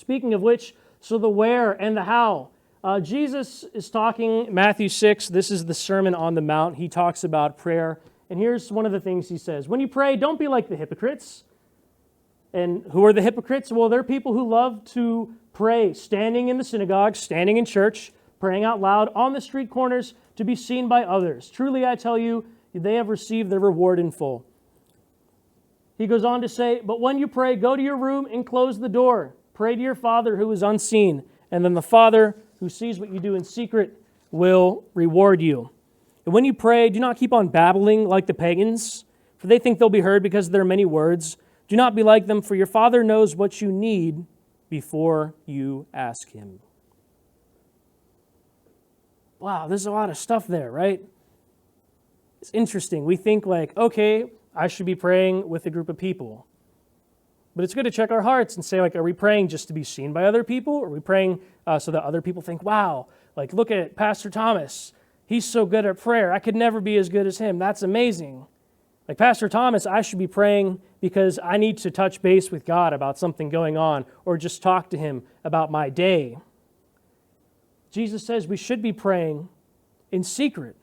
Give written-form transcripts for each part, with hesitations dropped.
Speaking of which, so the where and the how. Jesus is talking, Matthew 6, this is the Sermon on the Mount. He talks about prayer. And here's one of the things he says. When you pray, don't be like the hypocrites. And who are the hypocrites? Well, they're people who love to pray, standing in the synagogue, standing in church, praying out loud on the street corners to be seen by others. Truly, I tell you, they have received their reward in full. He goes on to say, but when you pray, go to your room and close the door. Pray to your Father who is unseen, and then the Father who sees what you do in secret will reward you. And when you pray, do not keep on babbling like the pagans, for they think they'll be heard because of their many words. Do not be like them, for your Father knows what you need before you ask Him. Wow, there's a lot of stuff there, right? It's interesting. We think like, okay, I should be praying with a group of people. But it's good to check our hearts and say, like, are we praying just to be seen by other people? Or are we praying so that other people think, wow, like, look at Pastor Thomas. He's so good at prayer. I could never be as good as him. That's amazing. Like Pastor Thomas, I should be praying because I need to touch base with God about something going on or just talk to Him about my day. Jesus says we should be praying in secret.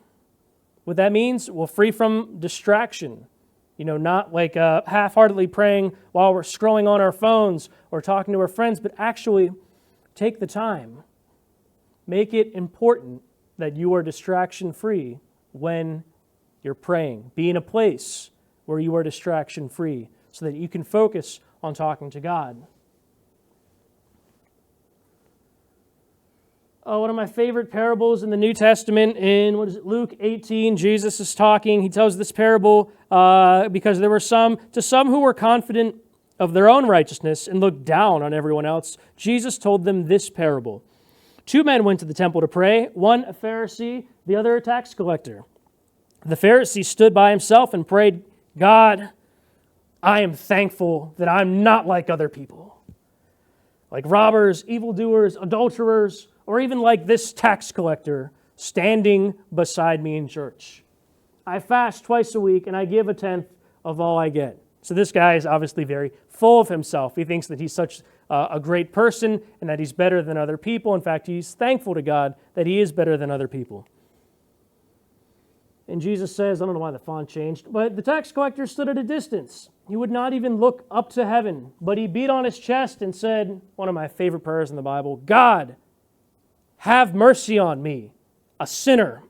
What that means, well, free from distraction. Not like half-heartedly praying while we're scrolling on our phones or talking to our friends, but actually take the time. Make it important that you are distraction-free when you're praying. Be in a place where you are distraction-free so that you can focus on talking to God. One of my favorite parables in the New Testament, in Luke 18, Jesus is talking. He tells this parable because there were some who were confident of their own righteousness and looked down on everyone else. Jesus told them this parable. 2 men went to the temple to pray, one a Pharisee, the other a tax collector. The Pharisee stood by himself and prayed, God, I am thankful that I'm not like other people, like robbers, evildoers, adulterers, or even like this tax collector standing beside me in church. I fast twice a week and I give 1/10 of all I get. So this guy is obviously very full of himself. He thinks that he's such a great person and that he's better than other people. In fact, he's thankful to God that he is better than other people. And Jesus says, I don't know why the font changed, but the tax collector stood at a distance. He would not even look up to heaven, but he beat on his chest and said, one of my favorite prayers in the Bible, God, have mercy on me, a sinner.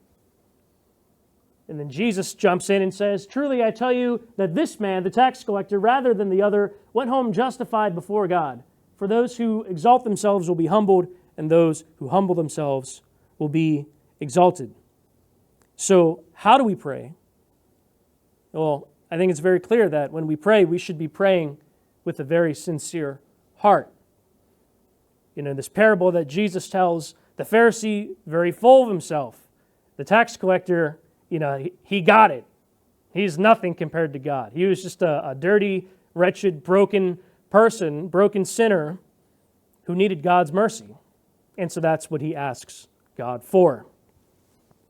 And then Jesus jumps in and says, truly I tell you that this man, the tax collector, rather than the other, went home justified before God. For those who exalt themselves will be humbled, and those who humble themselves will be exalted. So how do we pray? Well, I think it's very clear that when we pray, we should be praying with a very sincere heart. This parable that Jesus tells, the Pharisee, very full of himself. The tax collector, he got it. He's nothing compared to God. He was just a dirty, wretched, broken person, broken sinner who needed God's mercy. And so that's what he asks God for.